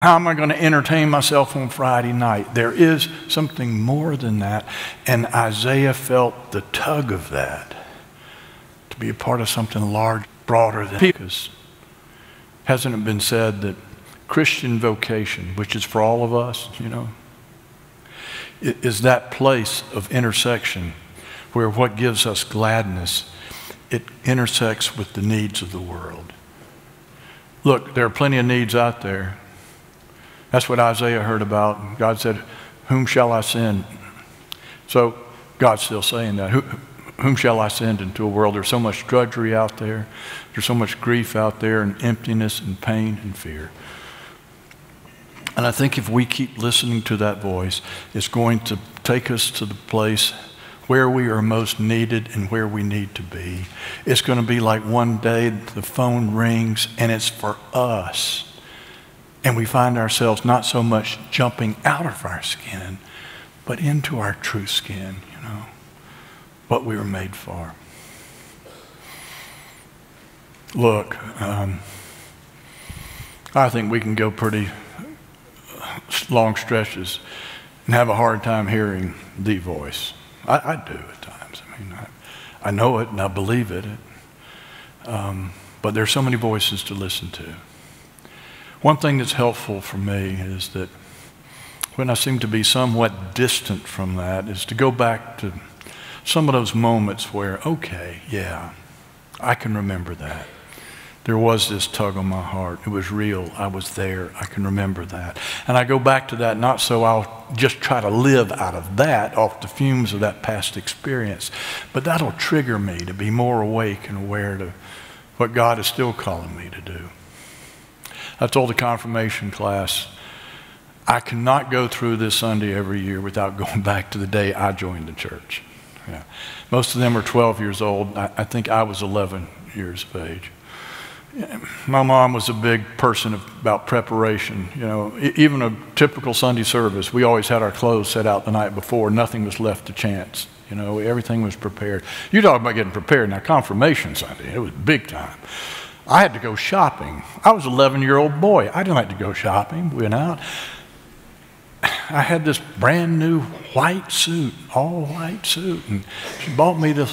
How am I going to entertain myself on Friday night? There is something more than that. And Isaiah felt the tug of that to be a part of something large, broader than, because hasn't it been said that Christian vocation, which is for all of us, is that place of intersection where what gives us gladness, it intersects with the needs of the world. Look, there are plenty of needs out there. That's what Isaiah heard about. God said, whom shall I send? So God's still saying that. Whom shall I send into a world? There's so much drudgery out there. There's so much grief out there, and emptiness and pain and fear. And I think if we keep listening to that voice, it's going to take us to the place where we are most needed and where we need to be. It's going to be like one day the phone rings and it's for us. And we find ourselves not so much jumping out of our skin, but into our true skin, what we were made for. Look, I think we can go pretty long stretches and have a hard time hearing the voice. I do at times. I know it and I believe it. But there's so many voices to listen to. One thing that's helpful for me is that when I seem to be somewhat distant from that is to go back to some of those moments where, okay, yeah, I can remember that. There was this tug on my heart. It was real. I was there. I can remember that. And I go back to that not so I'll just try to live out of that, off the fumes of that past experience, but that'll trigger me to be more awake and aware to what God is still calling me to do. I told the confirmation class, I cannot go through this Sunday every year without going back to the day I joined the church. Yeah. Most of them are 12 years old. I think I was 11 years of age. My mom was a big person about preparation. Even a typical Sunday service, we always had our clothes set out the night before. Nothing was left to chance. Everything was prepared. You talk about getting prepared. Now, confirmation Sunday, it was big time. I had to go shopping. I was an 11-year-old boy. I didn't like to go shopping. We went out. I had this brand new white suit, all white suit, and she bought me this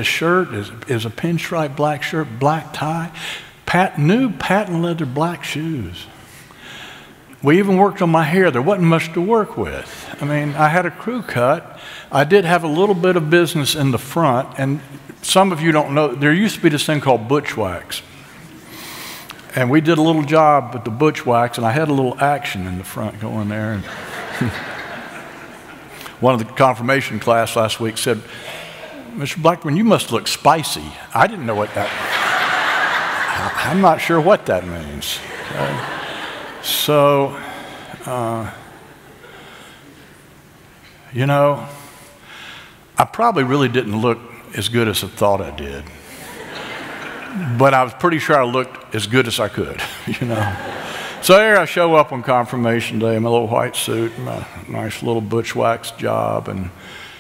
shirt. Is a pinstripe black shirt, black tie, new patent leather black shoes. We even worked on my hair. There wasn't much to work with. I had a crew cut. I did have a little bit of business in the front, and some of you don't know, there used to be this thing called butch wax. And we did a little job with the butch wax, and I had a little action in the front going there. And one of the confirmation class last week said, Mr. Blackburn, you must look spicy. I didn't know what that, I'm not sure what that means. Okay? So, I probably really didn't look as good as I thought I did. But I was pretty sure I looked as good as I could, So there I show up on confirmation day in my little white suit, my nice little butch wax job, and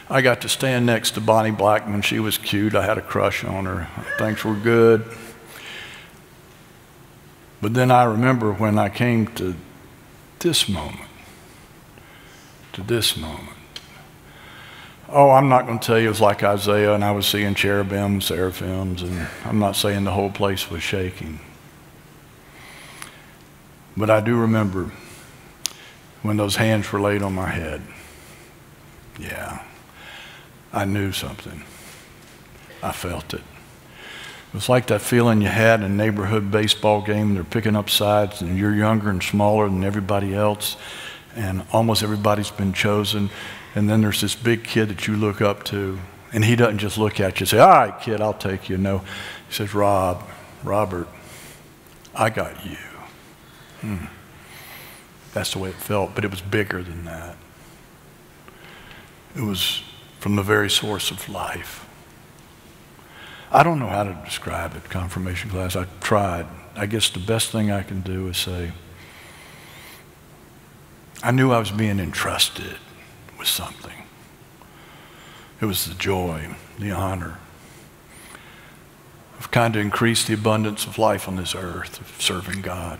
I got to stand next to Bonnie Blackman. She was cute. I had a crush on her. Things were good. But then I remember when I came to this moment, Oh, I'm not going to tell you it was like Isaiah and I was seeing cherubim, seraphims, and I'm not saying the whole place was shaking. But I do remember when those hands were laid on my head. Yeah, I knew something. I felt it. It was like that feeling you had in a neighborhood baseball game. They're picking up sides and you're younger and smaller than everybody else, and almost everybody's been chosen. And then there's this big kid that you look up to, and he doesn't just look at you and say, all right, kid, I'll take you. No, he says, Robert, I got you. That's the way it felt, but it was bigger than that. It was from the very source of life. I don't know how to describe it, confirmation class. I tried. I guess the best thing I can do is say, I knew I was being entrusted with something. It was the joy, the honor of kind of increase the abundance of life on this earth, of serving God.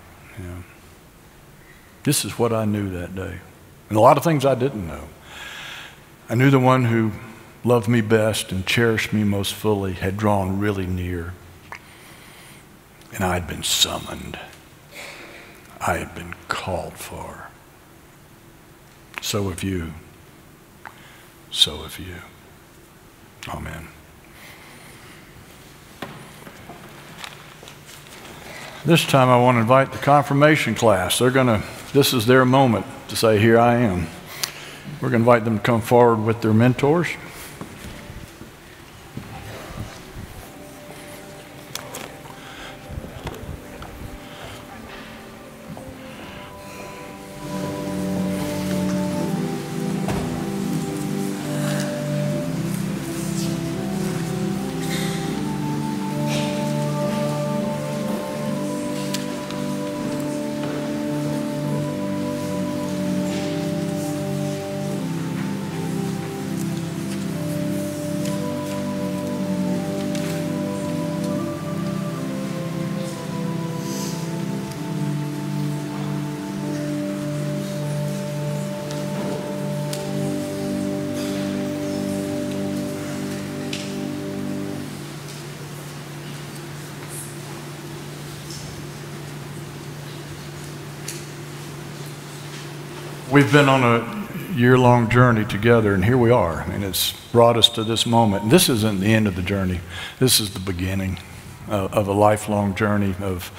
This is what I knew that day. And a lot of things I didn't know. I knew the one who loved me best and cherished me most fully had drawn really near. And I had been summoned. I had been called for. So have you. So have you. Amen. This time I want to invite the confirmation class. This is their moment to say, here I am. We're going to invite them to come forward with their mentors. We've been on a year-long journey together, and here we are. I mean, it's brought us to this moment. And this isn't the end of the journey. This is the beginning of a lifelong journey of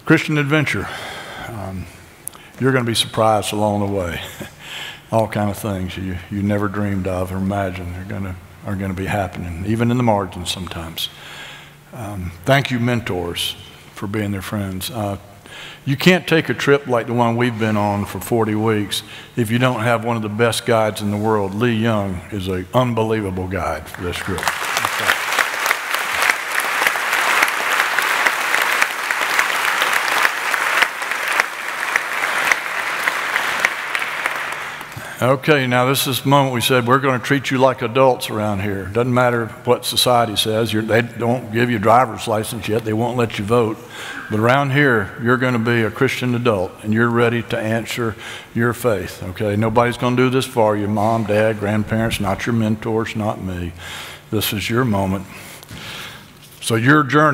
Christian adventure. You're going to be surprised along the way. All kind of things you never dreamed of or imagined are going to be happening, even in the margins sometimes. Thank you, mentors, for being their friends. You can't take a trip like the one we've been on for 40 weeks if you don't have one of the best guides in the world. Lee Young is an unbelievable guide for this trip. Okay, now this is the moment we said we're going to treat you like adults around here. Doesn't matter what society says. They don't give you a driver's license yet. They won't let you vote. But around here, you're going to be a Christian adult, and you're ready to answer your faith, okay? Nobody's going to do this for you. Mom, dad, grandparents, not your mentors, not me. This is your moment. So your journey